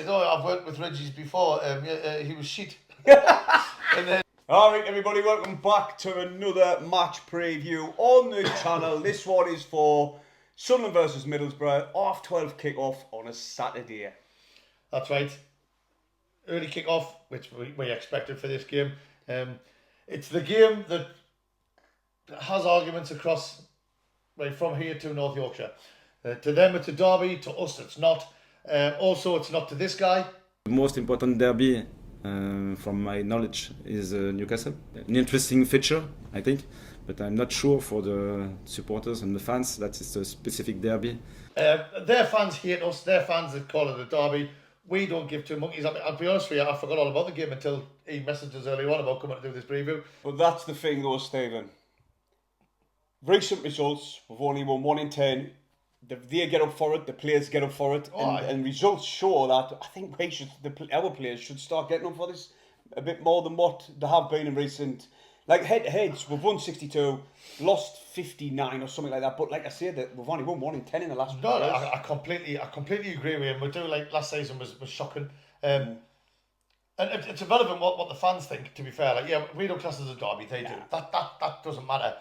I've worked with Reggie's before. He was shit. And then... Alright everybody, welcome back to another match preview on the channel. This one is for Sunderland versus Middlesbrough, 12:30 kick-off on a Saturday. That's right. Early kick-off, which we expected for this game. It's the game that has arguments across, right, from here to North Yorkshire. To them it's a derby, to us it's not. Also, it's not to this guy. The most important derby, from my knowledge, is Newcastle. An interesting feature, I think, but I'm not sure for the supporters and the fans that it's a specific derby. Their fans hate us. Their fans that call it a derby. We don't give two monkeys. I'll be honest with you, I forgot all about the game until he messaged us earlier on about coming to do this preview. But that's the thing though, Stephen. Recent results, we've only won 1 in 10. They get up for it, the players get up for it, and results show that I think our players should start getting up for this a bit more than what they have been in recent. Like head-to-heads, we've won 62, lost 59 or something like that. But like I said, that we've only won 1 in 10 in the last. No, I completely agree with him. We do, like last season was shocking, and it's irrelevant what the fans think. To be fair, like we don't class as a derby, they do. That doesn't matter.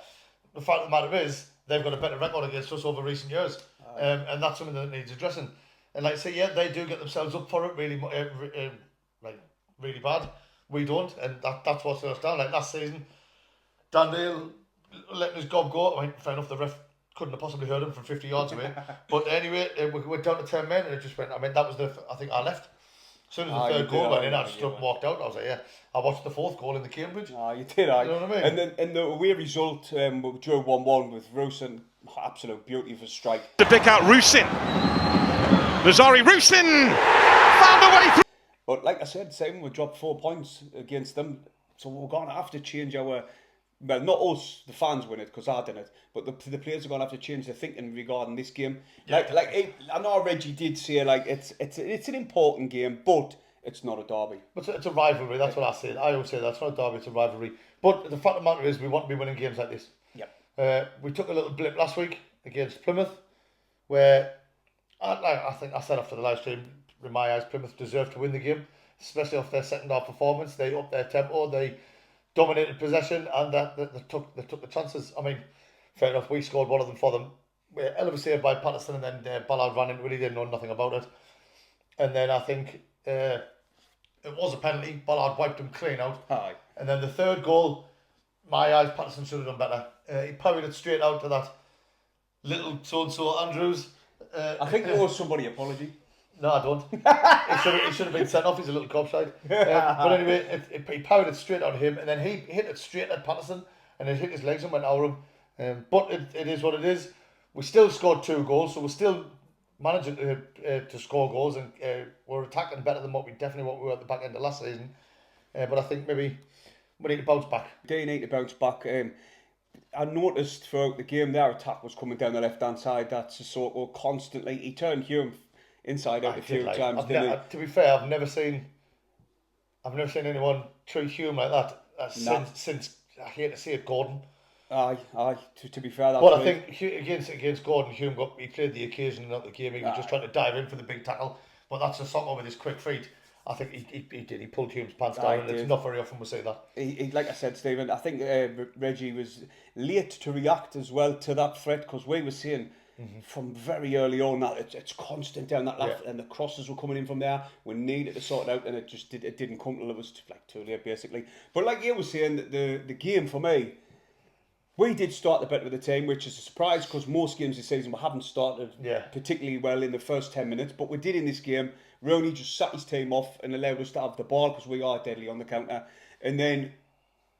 The fact of the matter is they've got a better record against us over recent years, and that's something that needs addressing. And like I say, they do get themselves up for it really, really bad. We don't, and that's what's let us down. Like last season, Dan Dale letting his gob go. I mean, fair enough, the ref couldn't have possibly heard him from 50 yards away. But anyway, we went down to 10 men, and it just went. I mean, that was I think I left. As soon as the third goal went in, I just walked out. I was like, yeah. I watched the fourth goal in the Cambridge. You did, You know what I mean? And the away result, we drew 1-1 with Rusin. Absolute beauty of a strike. To pick out Rusin. Nazari Rusin found a way through. But like I said, same, we dropped 4 points against them. So we're going to have to change our... Well, not us, the fans win it, because I didn't. But the players are going to have to change their thinking regarding this game. Yeah, I know Reggie did say, like, it's an important game, but it's not a derby. It's a rivalry, that's what I say. I always say that's not a derby, it's a rivalry. But the fact of the matter is, we want to be winning games like this. Yep. We took a little blip last week against Plymouth, where I think I said after the live stream, in my eyes, Plymouth deserved to win the game, especially off their second half performance. They upped their tempo, they dominated possession, and they took the chances. I mean, fair enough, we scored one of them for them. Hell of a save by Patterson, and then Ballard ran into it, he didn't know nothing about it. And then I think it was a penalty, Ballard wiped him clean out. Aye. And then the third goal, my eyes, Patterson should have done better. He parried it straight out to that little so-and-so Andrews. I think he owes somebody an apology. No, I don't. He should have been sent off. He's a little gobshite. But anyway, he powered it straight on him, and then he hit it straight at Patterson, and it hit his legs and went over him. But it is what it is. We still scored 2 goals, so we're still managing to score goals, and we're attacking better than what we were at the back end of last season. But I think maybe we need to bounce back. They need to bounce back. I noticed throughout the game their attack was coming down the left-hand side. That's Sissoko constantly. He turned Hume inside out a few times. To be fair, I've never seen anyone treat Hume like that since I hate to say it, Gordon. Aye. To be fair, that's but I think against Gordon, Hume he played the occasion and not the game. He was just trying to dive in for the big tackle. But that's Sissoko with his quick feet. I think he did. He pulled Hume's pants down, and it's not very often we say that. He, like I said, Stephen, I think Reggie was late to react as well to that threat, because we were saying from very early on that it's constant down that left, and the crosses were coming in from there. We needed to sort it out, and it didn't come till it was too late, basically. But like you were saying, the game for me, we did start the better with the team, which is a surprise because most games this season we haven't started particularly well in the first 10 minutes, but we did in this game. Rooney just sat his team off and allowed us to have the ball because we are deadly on the counter. And then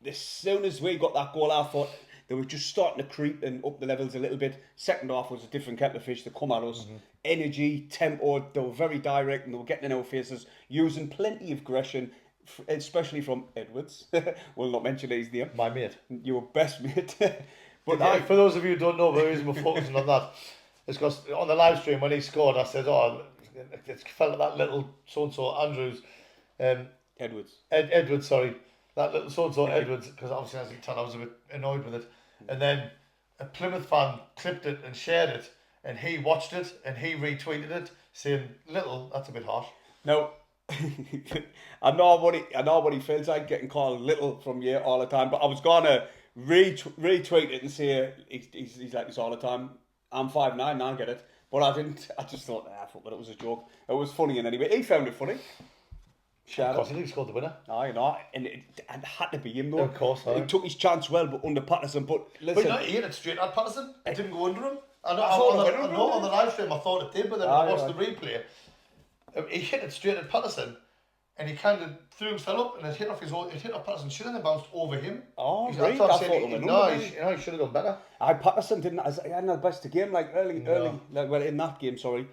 as soon as we got that goal, I thought they were just starting to creep and up the levels a little bit. Second half was a different kettle of fish to come at us. Energy, tempo, they were very direct and they were getting in our faces, using plenty of aggression, especially from Edwards. We'll not mention his name. My mate. Your best mate. But for those of you who don't know the reason we're focusing on that, it's because on the live stream when he scored, I said, it felt like that little so-and-so Andrews. Edwards. Edwards, sorry. That little so-and-so Edwards, because obviously as you can tell I was a bit annoyed with it. And then a Plymouth fan clipped it and shared it, and he watched it and he retweeted it saying, "Little, that's a bit harsh." Now, I know what he feels like getting called little from you all the time, but I was gonna retweet it and say he's like this all the time. I'm 5'9", I get it, but I didn't. I just thought, I thought that it was a joke. It was funny, and anyway, he found it funny. Of course, he scored the winner. I know, and it had to be him though. Of course, he took his chance well, but under Patterson. But listen, but he hit it straight at Patterson. It didn't go under him. I know thought on the live stream I thought it did, but then when I watched the replay, he hit it straight at Patterson, and he kind of threw himself up, and it hit off Patterson's shin, and then bounced over him. Oh, right. I thought he should have done better. Patterson didn't. He hadn't the best of game, like early, in that game. Sorry.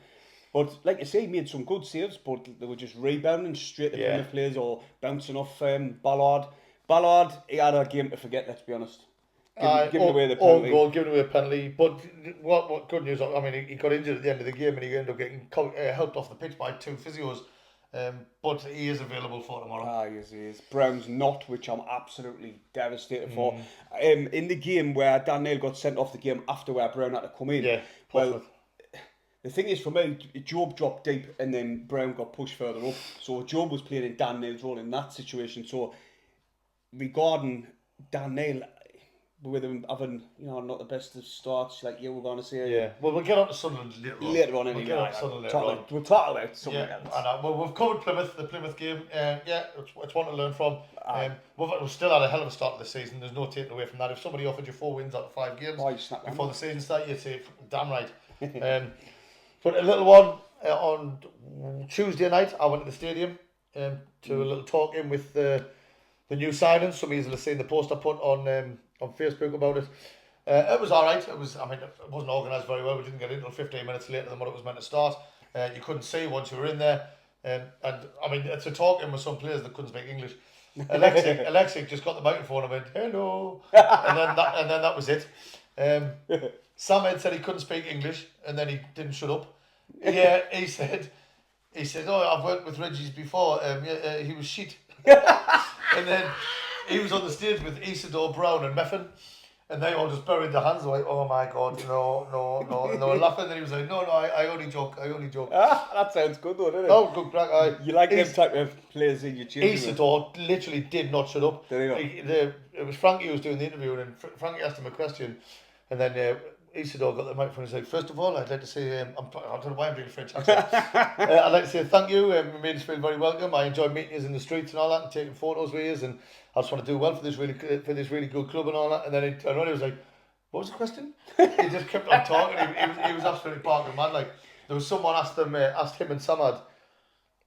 But like you say, he made some good saves, but they were just rebounding straight to Plymouth players or bouncing off Ballard. Ballard, he had a game to forget, let's be honest. Giving away the penalty. Goal, giving away a penalty. But what good news, I mean, he got injured at the end of the game and he ended up getting helped off the pitch by 2 physios. But he is available for tomorrow. He is. Brown's not, which I'm absolutely devastated for. In the game where Dan Neil got sent off the game after where Brown had to come in. Yeah, well, the thing is, for me, Job dropped deep and then Brown got pushed further up. So Job was playing in Dan Neil's role in that situation. So regarding Dan Neil, with him having, not the best of starts, like you were going to say. Yeah, well, we'll get on to Sunderland later on. We'll get on to Sunderland later on. We'll talk about something else. I know. Well, we've covered the Plymouth game. It's one to learn from. We've still had a hell of a start of the season. There's no taking away from that. If somebody offered you 4 wins out of 5 games before the season started, you'd say, damn right. But a little one, on Tuesday night, I went to the stadium to a little talk in with the new signings. Some of you will have seen the post I put on Facebook about it. It was all right. It wasn't organised very well. We didn't get in until 15 minutes later than what it was meant to start. You couldn't see once you were in there. And I mean, it's a talk in with some players that couldn't speak English. Alexic just got the microphone and went, hello. and then that was it. Sam Ed said he couldn't speak English and then he didn't shut up. Yeah, he said, oh, I've worked with Reggie's before. He was shit. And then he was on the stage with Isidore, Brown and Meffin, and they all just buried their hands like, oh my God, no. And they were laughing, and then he was like, no, I only joke. That sounds good though, doesn't it? Oh, good crack. You like them type of players in your team? Isidore literally did not shut up. Did he not? It was Frankie who was doing the interview, and Frankie asked him a question, and then Isidore got the microphone and said, first of all, I'd like to say, I don't know why I'm doing a French accent. I'd like to say thank you. You made us feel very welcome. I enjoyed meeting you in the streets and all that, and taking photos with you, and I just want to do well for this really good club and all that. And then he was like, what was the question? He just kept on talking. He was absolutely barking mad. Like, there was someone asked him and Samad,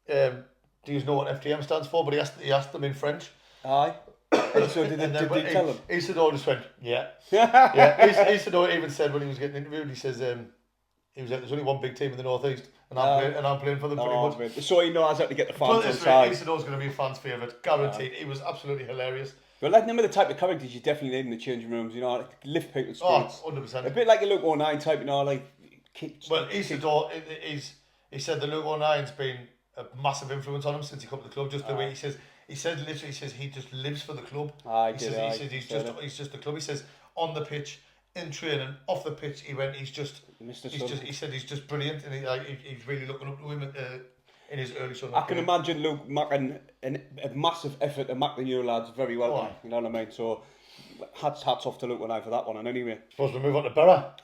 do you know what FTM stands for? But he asked them in French. Aye. So did they tell him? Isidore just went, yeah. Isidore even said when he was getting interviewed, he says, he was like, there's only one big team in the North East, and I'm playing for them pretty much. Man. So he knows how to get the fans on side. Isidore's going to be a fan's favourite, guaranteed. He was absolutely hilarious. But like them are the type of characters you definitely need in the changing rooms, like lift people's spirits. 100%. A bit like a Luke 09 type, like. Isidore, he said the Luke 09's been a massive influence on him since he come to the club. Just the way he says he just lives for the club. He's just the club. He says on the pitch, in training, off the pitch, he's just brilliant, and he's really looking up to him in his early son. I can imagine Luke making a massive effort to make the new lads very well. You know what I mean? So hats off to Luke and I for that one. And anyway, suppose we move on to Boro.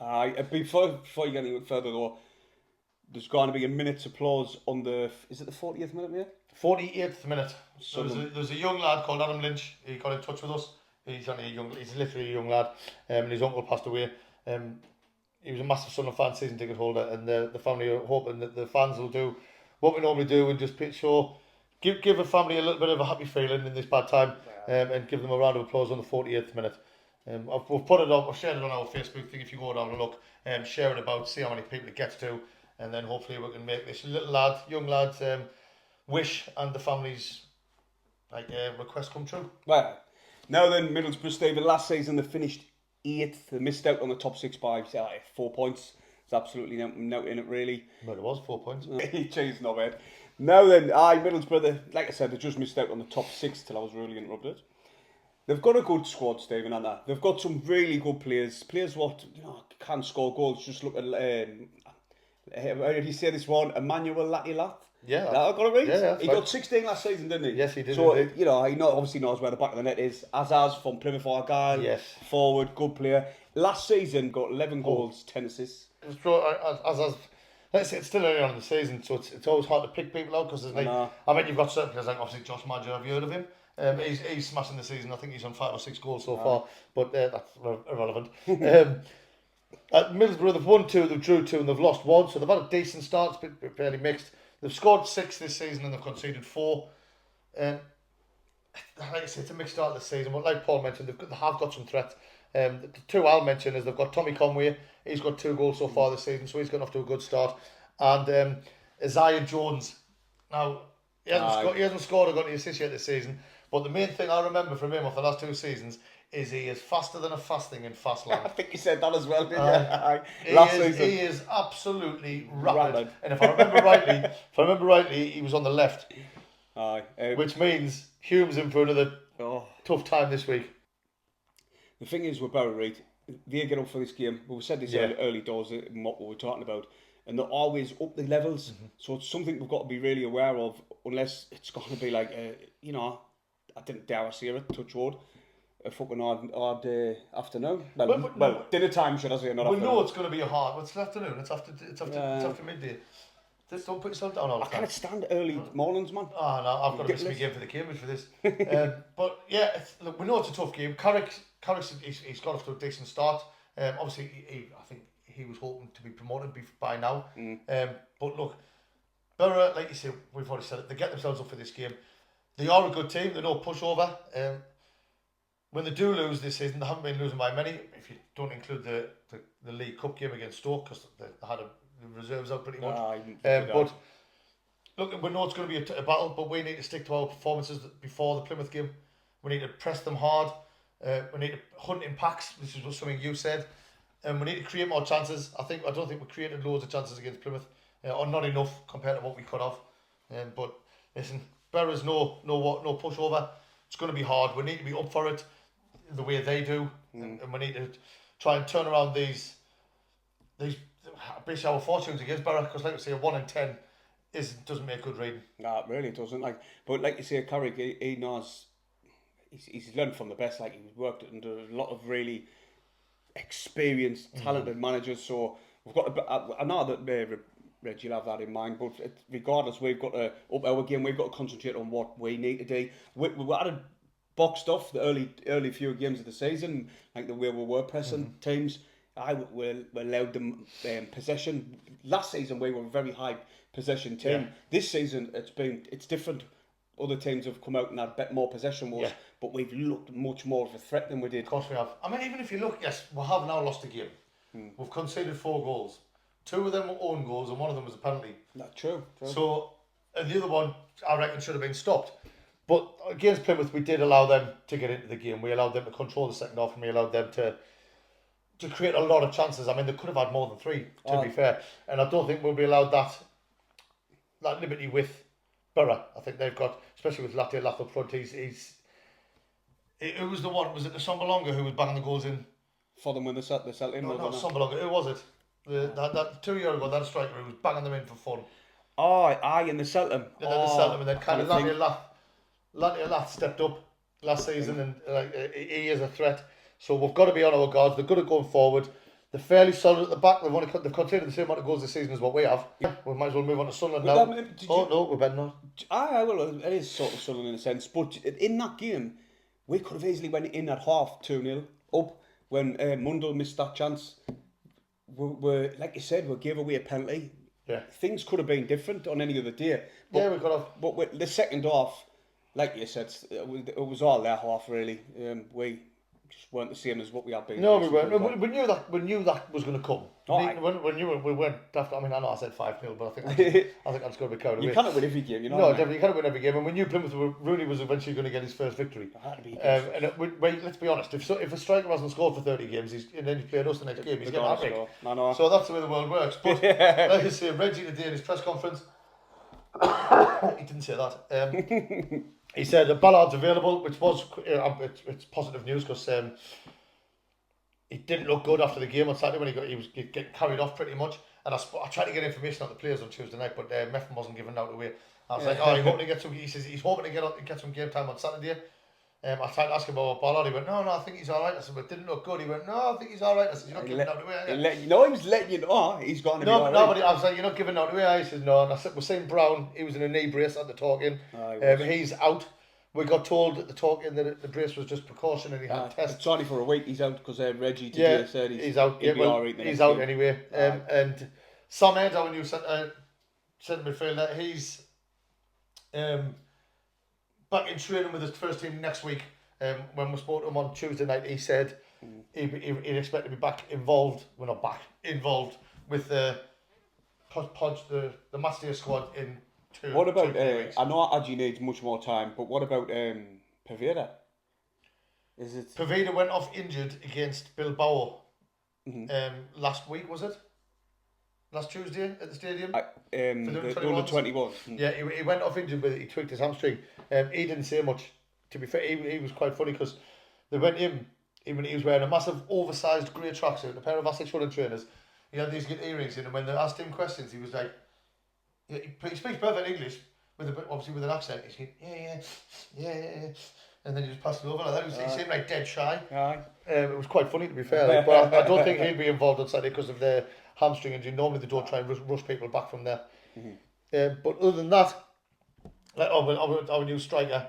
Before you get any further though, there's going to be a minute's applause on the 40th minute, mate? 48th minute. So there's a young lad called Adam Lynch. He got in touch with us. He's literally a young lad, and his uncle passed away. He was a massive Sunderland fan, season ticket holder, and the family are hoping that the fans will do what we normally do and just give a family a little bit of a happy feeling in this bad time, and give them a round of applause on the 48th minute. We've put it up, I've shared it on our Facebook thing. If you go down and look, share it about, see how many people it gets to, and then hopefully we can make this young lad's wish and the family's request come true. Right. Now then, Middlesbrough, Stephen, last season they finished 8th. They missed out on the top 6 by 4 points. It's absolutely no in it, really. Well, it was 4 points. Jeez, not bad. Now then, Middlesbrough, like I said, they just missed out on the top 6 till I was really interrupted. They've got a good squad, Stephen, haven't they? They've got some really good players. Players what can score goals. Just look at, how did he say this one? Emmanuel Latilat. Yeah, I got it right. Yeah, He got 16 last season, didn't he? Yes, he did. So indeed. you know, he obviously knows where the back of the net is. Azaz from Plymouth Argyle, Yes. forward, good player. Last season got 11 goals, 10 assists. Let's say it's still early on in the season, so it's always hard to pick people out because there's like, I mean, you've got certain players like obviously Josh Madger. Have you heard of him? He's smashing the season. I think he's on 5 or 6 goals so far, but that's irrelevant. At Middlesbrough, they've won 2, they've drew 2, and they've lost 1, so they've had a decent start. It's been fairly mixed. They've scored 6 this season and they've conceded 4. Like I say, it's a mixed start of the season, but like Paul mentioned, they have got some threat. The 2 I'll mention is they've got Tommy Conway. He's got 2 goals so far this season, so he's gotten off to a good start. And Isaiah Jones. Now, he hasn't scored or got any assists yet this season, but the main thing I remember from him of the last 2 seasons is he is faster than a fasting in fast land. I think you said that as well, didn't you? He is absolutely rapid. And if I remember rightly, he was on the left. Which means Hume's in for another tough time this week. The thing is with Boro, right, they get up for this game. We said this early doors in what we were talking about, and they're always up the levels. So it's something we've got to be really aware of, unless it's going to be like, I didn't dare say it, touch wood, a fucking odd afternoon. Well, dinner time, should I say, not afternoon. We know it's going to be a hard. What's afternoon? It's after midday. Just don't put yourself down all the time. I can't stand early mornings, man. Oh no, I've got to miss my game for the Cambridge for this. But yeah, look, we know it's a tough game. Carrick's he's got off to a decent start. Obviously, I think he was hoping to be promoted by now. But look, Boro, like you say, we've already said it, they get themselves up for this game. They are a good team. They're no pushover. When they do lose this season, they haven't been losing by many. If you don't include the League Cup game against Stoke, because they had the reserves out pretty much. But look, we know it's going to be a battle, but we need to stick to our performances before the Plymouth game. We need to press them hard. We need to hunt in packs. This is something you said. And we need to create more chances. I don't think we created loads of chances against Plymouth, or not enough compared to what we could have. But listen, Boro's no pushover. It's going to be hard. We need to be up for it the way they do, and we need to try and turn around these basically our fortunes against Boro, because like I say, a 1 in 10 doesn't make good reading. No, it really doesn't. But like you say, Carrick, he knows. He's learned from the best. Like, he's worked under a lot of really experienced, talented managers. So we've got I know that Reggie will have that in mind, but regardless, we've got to up our game. We've got to concentrate on what we need to do. We added boxed off the early few games of the season, like the way we were pressing teams. We allowed them possession. Last season we were a very high possession team. Yeah. This season it's different. Other teams have come out and had a bit more possession wars, but we've looked much more of a threat than we did. Of course we have. I mean, even if you look, yes, we have now lost a game. We've conceded 4 goals. 2 of them were own goals and one of them was a penalty. That's true. So, and the other one, I reckon, should have been stopped. But against Plymouth, we did allow them to get into the game. We allowed them to control the second half, and we allowed them to create a lot of chances. I mean, they could have had more than 3, to be fair. And I don't think we'll be allowed that liberty with Boro. I think they've got, especially with Latte Lath up front, it was was it the Sombalonga who was banging the goals in? For them when they set in? No, not Sombalonga. Who was it? That 2 years ago, that striker who was banging them in for fun. And they set them. And then they set them, and then kind of Latte Lath stepped up last season, and he is a threat. So we've got to be on our guards. They're good at going forward. They're fairly solid at the back. They've conceded the same amount of goals this season as what we have. We might as well move on to Sunderland now. No, we better not. Well, it is sort of Sunderland in a sense. But in that game, we could have easily went in at half 2-0 up when Mundell missed that chance. We like you said, we gave away a penalty. Yeah. Things could have been different on any other day. But, we could have. But with the second half, like you said, it was all their half really. We just weren't the same as what we had been. No, we weren't. We knew that was going to come. We went after. I mean, I know I said 5-0, but I think that's going to be carried away. You cannot win every game, you know. No, definitely you cannot win every game. And we knew Plymouth Rooney was eventually going to get his first victory. Let's be honest. If a striker hasn't scored for 30 games, and then he's played us the next game, he's getting a hat-trick. So that's the way the world works. But like I say, Reggie today in his press conference, he didn't say that. He said the Ballard's available, which was it's positive news because he didn't look good after the game on Saturday when he was getting carried off pretty much. And I tried to get information on the players on Tuesday night, but Meffin wasn't giving out away. I was like, oh, he's hoping to get some. He says he's hoping to get some game time on Saturday. I tried to ask him about Ballard. He went, no, I think he's all right. I said, but it didn't look good. He went, no, I think he's all right. I said, you're not giving out away. He was letting you know he's going to be all right. No, but I was like, you're not giving out away. He says, no. And I said, we're saying Brown. He was in a knee brace at the talking. He's out. We got told at the talking that the brace was just precaution and he had tests. It's only for a week. He's out because Reggie today said he's out. He'll be all right he's out anyway. And Sam Ed, our new centre midfielder, he's back in training with his first team next week. When we spoke to him on Tuesday night, he said he'd expect to be back involved. We're not back involved with the Mastier squad in 2 What about? 2 weeks. I know Adji needs much more time, but what about Paveda? Is it Paveda went off injured against Bilbao last week? Was it last Tuesday at the stadium? the under 21? Yeah, he went off injured, but he tweaked his hamstring. He didn't say much. To be fair, he was quite funny because they went in, even he was wearing a massive oversized grey tracksuit, a pair of Asics running trainers. He had these earrings in, and when they asked him questions, he was like, he speaks perfect English, obviously with an accent. He's going, yeah, and then he just passed it over like that. He seemed like dead shy. It was quite funny, to be fair. But I don't think he'd be involved on Saturday because of their hamstring injury. Normally they don't try and rush people back from there. But other than that, like our new striker,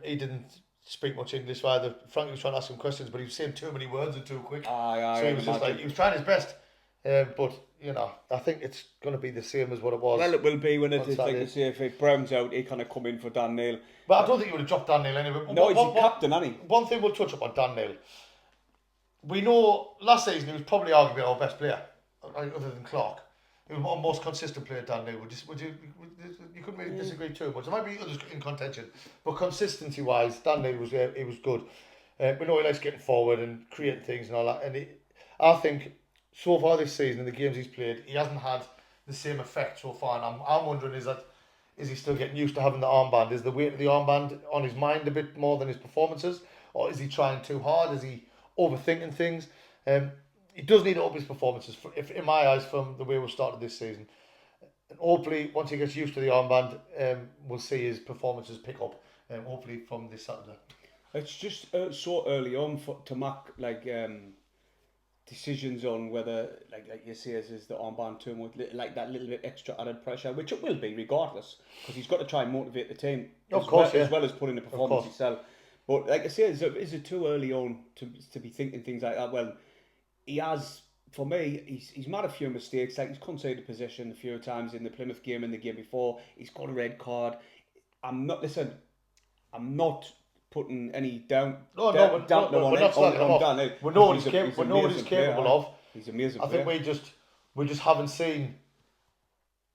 he didn't speak much English either. Frankie was trying to ask him questions, but he was saying too many words and too quick. So he was just like, he was trying his best. But, I think it's going to be the same as what it was. Well, it will be when it's like to say if Brown's out, he kind of come in for Dan Neil. But I don't think he would have dropped Dan Neil anyway. No, he's a captain, isn't he? One thing we'll touch up on Dan Neil. We know last season he was probably arguably our best player, other than Clark. He was our most consistent player, Dan Neil. You couldn't really disagree too much. There might be others in contention, but consistency-wise, Dan Neil was good. We know he likes getting forward and creating things and all that. And I think so far this season, in the games he's played, he hasn't had the same effect so far. And I'm wondering, is he still getting used to having the armband? Is the weight of the armband on his mind a bit more than his performances? Or is he trying too hard? Is he overthinking things? He does need to up his performances, in my eyes, from the way we started this season. And hopefully, once he gets used to the armband, we'll see his performances pick up. Hopefully from this Saturday. It's just so early on to make decisions on whether, like you say, is the armband too much, like that little bit extra added pressure, which it will be regardless, because he's got to try and motivate the team as well as putting the performance himself. But like I say, is it too early on to be thinking things like that? Well, he has, for me, he's made a few mistakes. Like he's conceded possession a few times in the Plymouth game and the game before. He's got a red card. I'm not putting any doubt on Dan. We know what he's capable of. He's amazing. I think we just haven't seen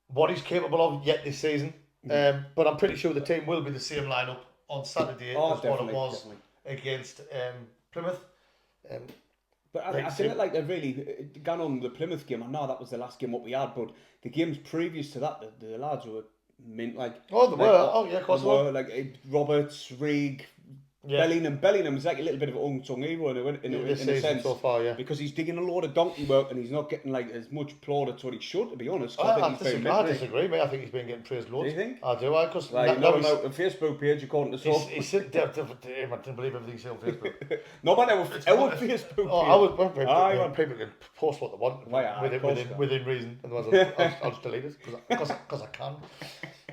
what he's capable of yet this season. But I'm pretty sure the team will be the same lineup on Saturday as what it was against Plymouth. But I think like they've really gone on the Plymouth game. I know that was the last game what we had, but the games previous to that, the lads were mint like. Oh, they were. Oh, yeah, of course they were. Like Roberts, Reig, Bellingham. Bellingham is like a little bit of an unsung hero in a sense so far, yeah. Because he's digging a load of donkey work and he's not getting like as much plaudits what he should, to be honest. I disagree, mate. I think he's been getting praised loads. Do you think? I do. Because you know him out on Facebook page according to some. He's sitting there. I didn't believe everything he said on Facebook. No, man, our Facebook page. People can post what they want within reason. I'll just delete it because I can.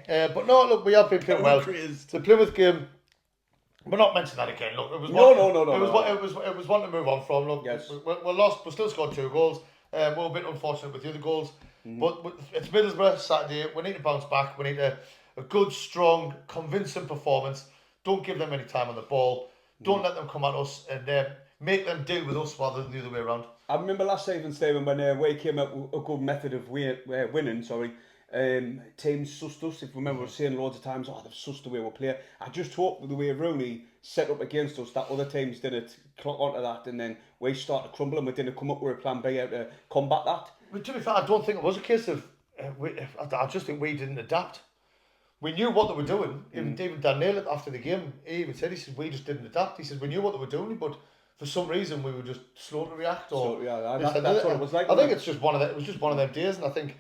But no, look, we have been playing well. The Plymouth game. We're not mentioning that again. Look, it was It was one to move on from. Look, yes. we lost. We still scored 2 goals. We're a bit unfortunate with the other goals, but it's Middlesbrough Saturday. We need to bounce back. We need a good, strong, convincing performance. Don't give them any time on the ball. Don't let them come at us and make them deal with us rather than the other way around. I remember last season, Stephen, when we came up with a good method of winning. Teams sussed us. If you remember, we were saying loads of times, they've sussed the way we play. I just hope with the way Rooney set up against us that other teams didn't clock onto that, and then we started to crumble and we didn't come up with a plan B how to combat that. But to be fair, I don't think it was a case of. I just think we didn't adapt. We knew what they were doing. Even Dan Neil after the game, he even said, he said, we just didn't adapt. He said, we knew what they were doing, but for some reason we were just slow to react. Or So, yeah, this and that's that. what it was like. I think it's just one of the, it was just one of them days, and I think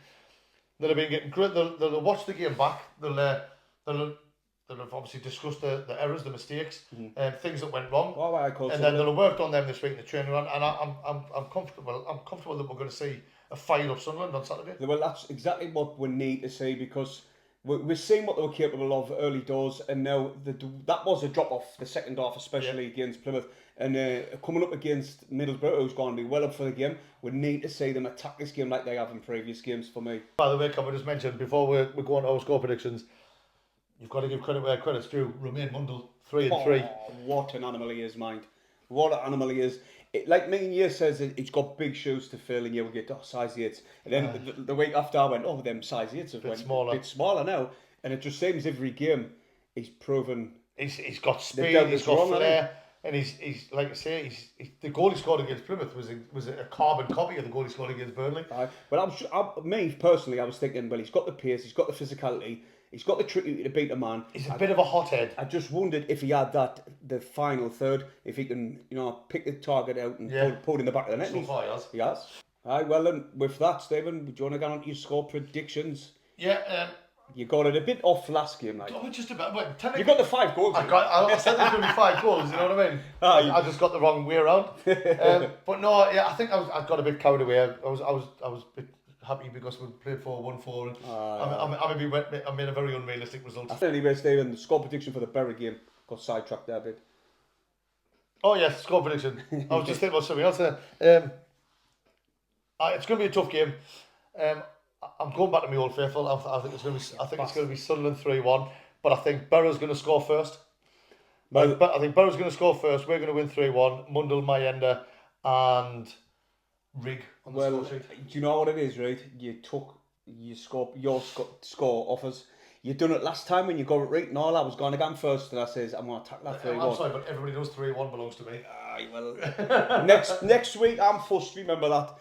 they'll have been getting great. They'll watch the game back. They'll have obviously discussed the errors, the mistakes, and things that went wrong. Oh, I call and then they'll have worked on them this week in the training run. And I'm comfortable. I'm comfortable that we're going to see a fired up Sunderland on Saturday. Well, that's exactly what we need to see, because we're seeing what they were capable of early doors, and now that was a drop off the second half, especially against Plymouth, and coming up against Middlesbrough, who's going to be well up for the game. We need to see them attack this game like they have in previous games. For me, By the way, can we just mention before we go on to our score predictions, you've got to give credit where credit's due. Romain Mundle, 3-3. What an animal he is, mind. What an animal he is. Like me and you says, he's got big shoes to fill, and you will get size 8s. And then the week after I went, them size 8s have went a bit smaller now. And it just seems every game he's proven. He's got speed, he's got flair, and he's like I say, the goal he scored against Plymouth was a carbon copy of the goal he scored against Burnley. Well, me personally, I was thinking, well, he's got the pace, he's got the physicality, he's got the trickery to beat a man. He's a bit of a hothead. I just wondered if he had the final third, if he can, pick the target out and pull it in the back of the net. So far, he has. Aye, well, then, with that, Stephen, do you want to go on to your score predictions? Yeah. You got it a bit off last game, like. Oh, just about. Well, you got the 5 goals. I said there's going to be 5 goals. You know what I mean? I just got the wrong way around. But no, I think I got a bit carried away. I was a bit happy because we played 4-1-4, and I made a very unrealistic result. Anyway, Stephen, the score prediction for the Boro game got sidetracked there a bit. Oh yes, score prediction. I was just thinking about something else there. It's going to be a tough game. I'm going back to my old faithful. I think it's going to be Sunderland 3-1, but I think Boro's going to score first. I think Boro's going to score first. We're going to win 3-1. Mundle, Mayenda, and Rig on the score sheet. Do you know what it is, right? You took your score offers. You done it last time when you got it right. No, I was going to go first, and I says I'm going to attack that 3-1. I'm sorry, but everybody knows 3-1 belongs to me. Aye, well, next week I'm fussed. Remember that.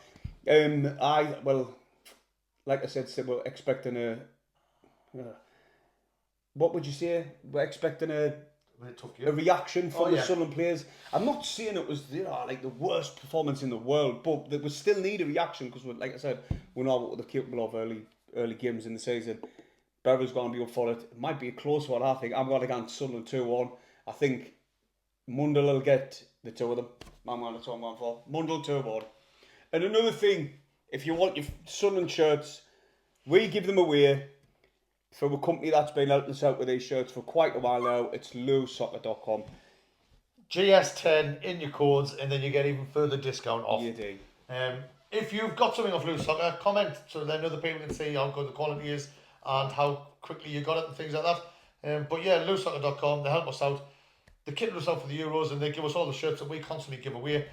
Like I said, we're expecting what would you say? We're expecting a reaction from the Sunderland players. I'm not saying it was like the worst performance in the world, but we still need a reaction because, like I said, we know what they're capable of early games in the season. Boro's going to be up for it. It might be a close one, I think. I'm going to go Sunderland 2-1. I think Mundle will get the two of them. I'm going to talk about for Mundle 2-1. And another thing, if you want your Sunderland shirts, we give them away from a company that's been helping us out with these shirts for quite a while now. It's loosesoccer.com. GS10 in your codes, and then you get even further discount off. You do. If you've got something off Loose Soccer, comment so then other people can see how good the quality is and how quickly you got it and things like that. But yeah, loosesoccer.com, they help us out. They kit us out for the Euros, and they give us all the shirts that we constantly give away.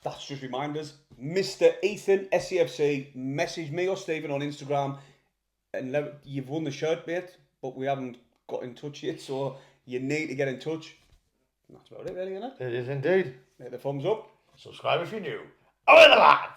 That's just reminders. Mr. Ethan SAFC, message me or Stephen on Instagram, and you've won the shirt, mate, but we haven't got in touch yet, so you need to get in touch. That's about it, really, isn't it? It is indeed. Hit the thumbs up. Subscribe if you're new. Over the lads!